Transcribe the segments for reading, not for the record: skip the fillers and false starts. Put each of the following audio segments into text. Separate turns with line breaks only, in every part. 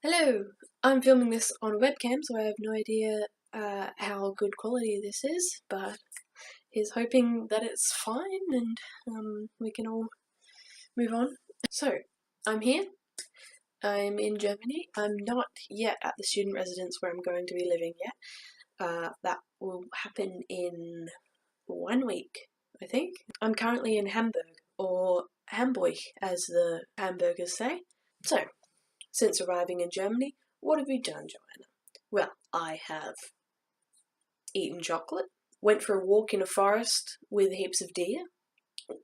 Hello, I'm filming this on a webcam, so I have no idea how good quality this is, but here's hoping that it's fine and we can all move on. So, I'm here. I'm in Germany. I'm not yet at the student residence where I'm going to be living yet. That will happen in 1 week, I think. I'm currently in Hamburg, or Hamburg as the Hamburgers say. So, since arriving in Germany, what have you done, Joanna? Well, I have eaten chocolate, went for a walk in a forest with heaps of deer,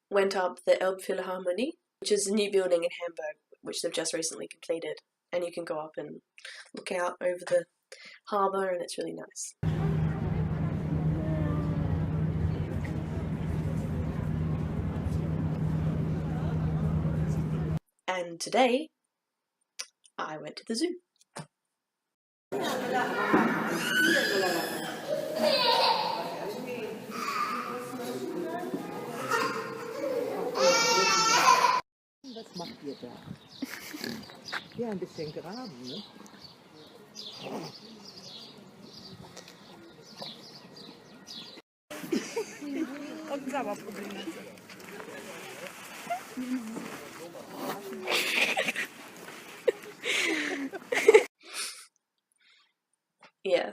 went up the Elbphilharmonie, which is a new building in Hamburg, which they've just recently completed, and you can go up and look out over the harbour, and it's really nice. And today, I went to the zoo.
Was macht ihr da? Ja, ein bisschen graben, ne? Und Sauerprobleme.
Yeah.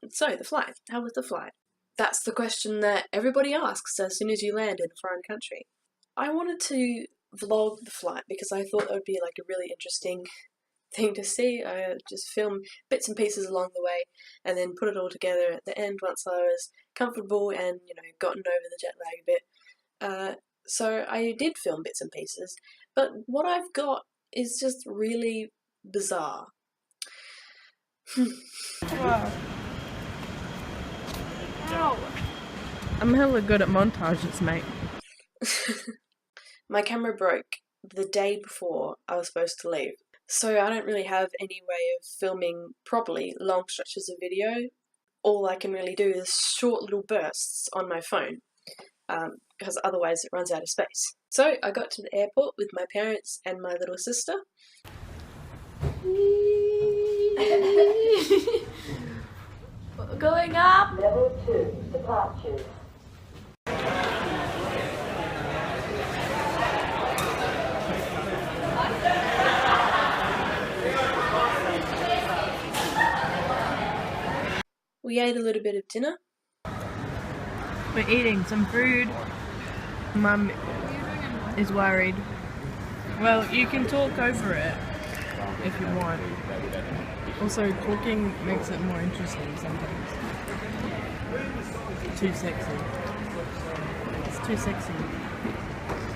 So, the flight. How was the flight? That's the question that everybody asks as soon as you land in a foreign country. I wanted to vlog the flight because I thought that would be like a really interesting thing to see. I just film bits and pieces along the way and then put it all together at the end once I was comfortable and, gotten over the jet lag a bit. So I did film bits and pieces, but what I've got is just really bizarre.
Wow. Ow. I'm hella good at montages, mate.
My camera broke the day before I was supposed to leave, so I don't really have any way of filming properly long stretches of video. All I can really do is short little bursts on my phone, because otherwise it runs out of space. So I got to the airport with my parents and my little sister.
Going up. Level 2, departures.
We ate a little bit of dinner.
We're eating some food. Mum is worried. Well, you can talk over it if you want. Also, talking makes it more interesting sometimes. Too sexy. It's too sexy.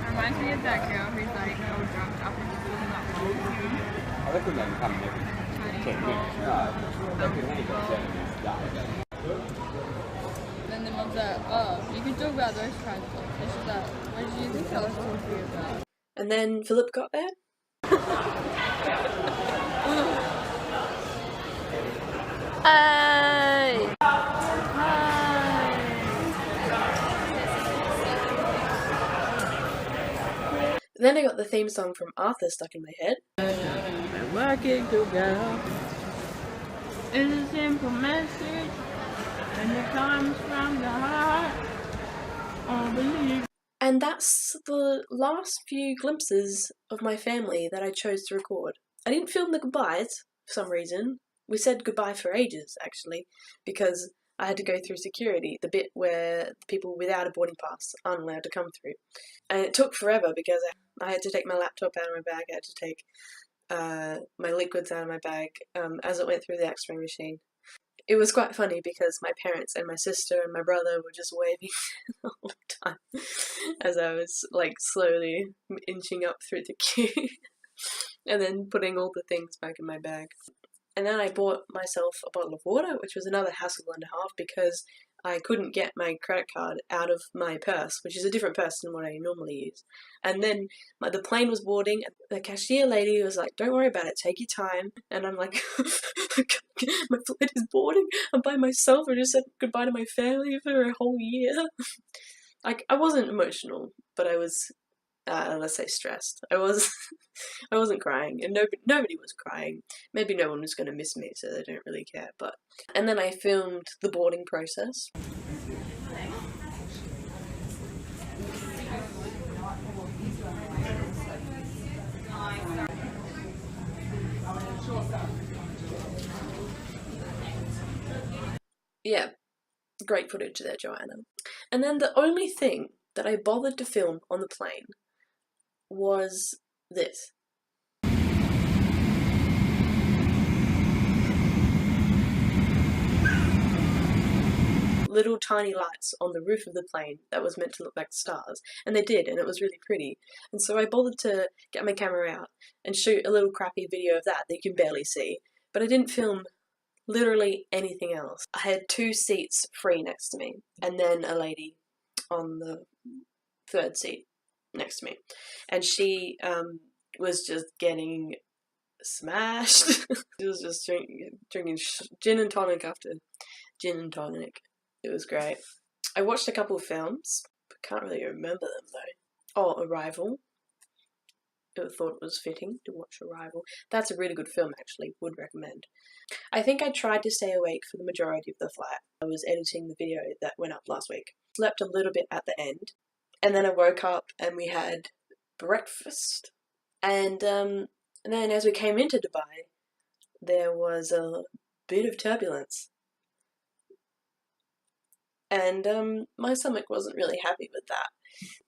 Reminds me of that girl who's like all drunk up and just looking up all Then the mum's like, oh, you can talk about those kinds of things. And she's like, what did you think I was talking about?
And then Philip got there.
Hey!
Then I got the theme song from Arthur stuck in my head.
Working together is a simple message, and it comes from the heart. I believe.
And that's the last few glimpses of my family that I chose to record. I didn't film the goodbyes for some reason. We said goodbye for ages, actually, because I had to go through security, the bit where the people without a boarding pass aren't allowed to come through. And it took forever because I had to take my laptop out of my bag, I had to take my liquids out of my bag as it went through the x-ray machine. It was quite funny because my parents and my sister and my brother were just waving the whole time as I was like slowly inching up through the queue and then putting all the things back in my bag. And then I bought myself a bottle of water, which was another hassle and a half because I couldn't get my credit card out of my purse, which is a different purse than what I normally use. And then the plane was boarding, and the cashier lady was like, don't worry about it, take your time. And I'm like, my flight is boarding, I'm by myself, I just said goodbye to my family for a whole year. Like, I wasn't emotional, but I was let's say stressed. I wasn't crying, and nobody was crying. Maybe no one was going to miss me, so they don't really care. And then I filmed the boarding process. Yeah, great footage there, Joanna. And then the only thing that I bothered to film on the plane was this. Little tiny lights on the roof of the plane that was meant to look like stars, and they did, and it was really pretty. And so I bothered to get my camera out and shoot a little crappy video of that you can barely see, but I didn't film literally anything else. I had 2 seats free next to me, and then a lady on the 3rd seat next to me, and she was just getting smashed. She was just drinking gin and tonic after gin and tonic. It was great. I watched a couple of films, but can't really remember them though. Oh, Arrival. I thought it was fitting to watch Arrival. That's a really good film actually, would recommend. I think I tried to stay awake for the majority of the flight. I was editing the video that went up last week. Slept a little bit at the end, and then I woke up and we had breakfast. And then as we came into Dubai, there was a bit of turbulence. And my stomach wasn't really happy with that.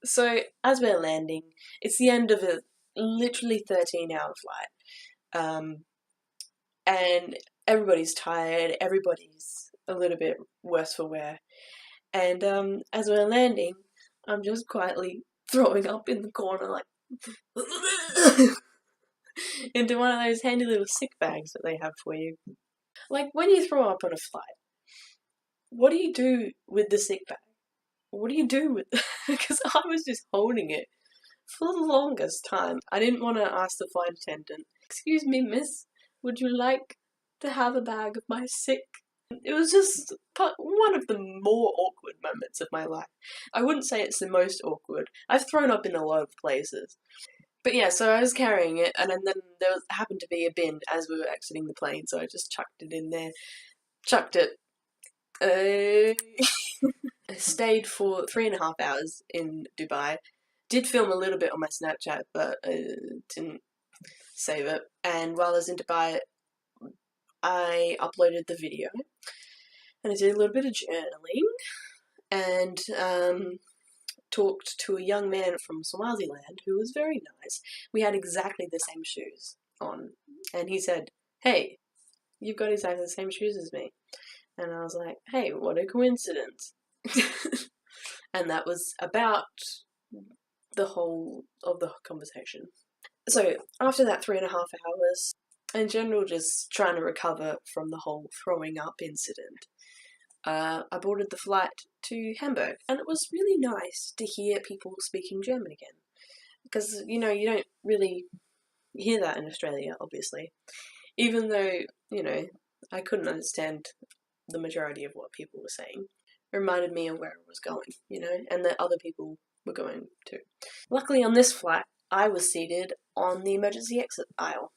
So as we're landing, it's the end of a literally 13-hour flight. And everybody's tired, everybody's a little bit worse for wear. And as we're landing, I'm just quietly throwing up in the corner, like into one of those handy little sick bags that they have for you. Like when you throw up on a flight, what do you do with the sick bag? What do you do with it? Because I was just holding it for the longest time. I didn't want to ask the flight attendant, "Excuse me, miss, would you like to have a bag of my sick?" It was just one of the more awkward moments of my life. I wouldn't say it's the most awkward. I've thrown up in a lot of places. But yeah, so I was carrying it, and then there happened to be a bin as we were exiting the plane, so I just chucked it in there. Chucked it. I stayed for 3.5 hours in Dubai. Did film a little bit on my Snapchat, but didn't save it. And while I was in Dubai, I uploaded the video, and I did a little bit of journaling, and talked to a young man from Somaliland who was very nice. We had exactly the same shoes on, and he said, "Hey, you've got exactly the same shoes as me." And I was like, "Hey, what a coincidence." And that was about the whole of the conversation. So after that 3.5 hours, in general just trying to recover from the whole throwing up incident, I boarded the flight to Hamburg, and it was really nice to hear people speaking German again. Because, you know, you don't really hear that in Australia, obviously. Even though, you know, I couldn't understand the majority of what people were saying. It reminded me of where I was going, you know, and that other people were going too. Luckily on this flight, I was seated on the emergency exit aisle.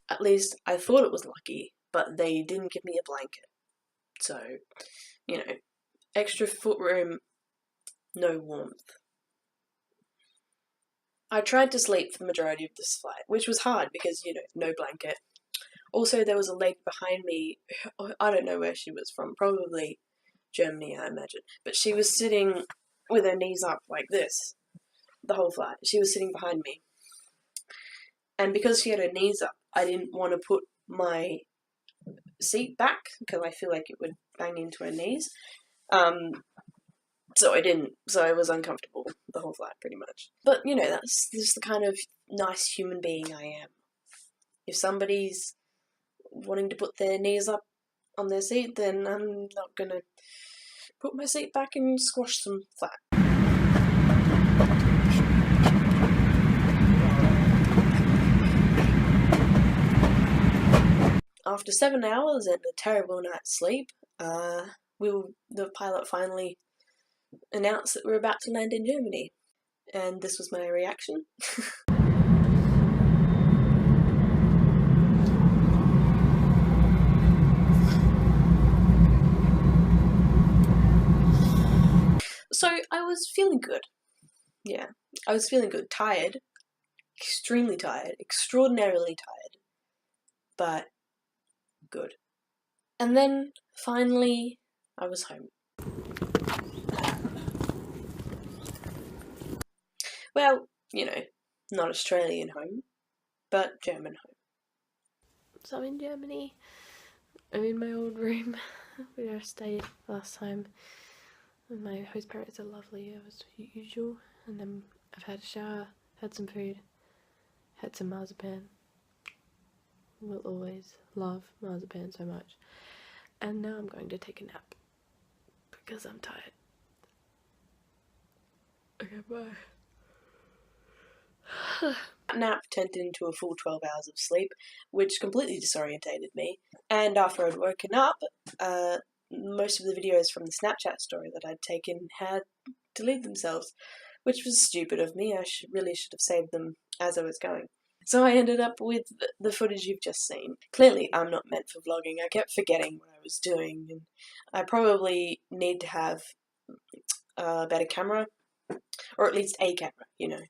At least I thought it was lucky, but they didn't give me a blanket. So, you know, extra footroom, no warmth. I tried to sleep for the majority of this flight, which was hard because, you know, no blanket. Also, there was a lady behind me, I don't know where she was from, probably Germany, I imagine. But she was sitting with her knees up like this the whole flight. She was sitting behind me. And because she had her knees up, I didn't want to put my seat back because I feel like it would bang into her knees. So I didn't. So I was uncomfortable the whole flight, pretty much. But, you know, that's just the kind of nice human being I am. If somebody's wanting to put their knees up on their seat, then I'm not going to put my seat back and squash them flat. after 7 hours and a terrible night's sleep, the pilot finally announced that we were about to land in Germany. And this was my reaction. So I was feeling good. Yeah, I was feeling good. Tired. Extremely tired. Extraordinarily tired. But good. And then, finally, I was home. Well, you know, not Australian home, but German home. So I'm in Germany. I'm in my old room where I stayed last time. And my host parents are lovely as usual. And then I've had a shower, had some food, had some marzipan. Will always love marzipan so much. And now I'm going to take a nap because I'm tired. Okay, bye. That nap turned into a full 12 hours of sleep, which completely disorientated me. And after I'd woken up, most of the videos from the Snapchat story that I'd taken had deleted themselves, which was stupid of me. I really should have saved them as I was going. So I ended up with the footage you've just seen. Clearly, I'm not meant for vlogging. I kept forgetting what I was doing, and I probably need to have a better camera, or at least a camera, you know.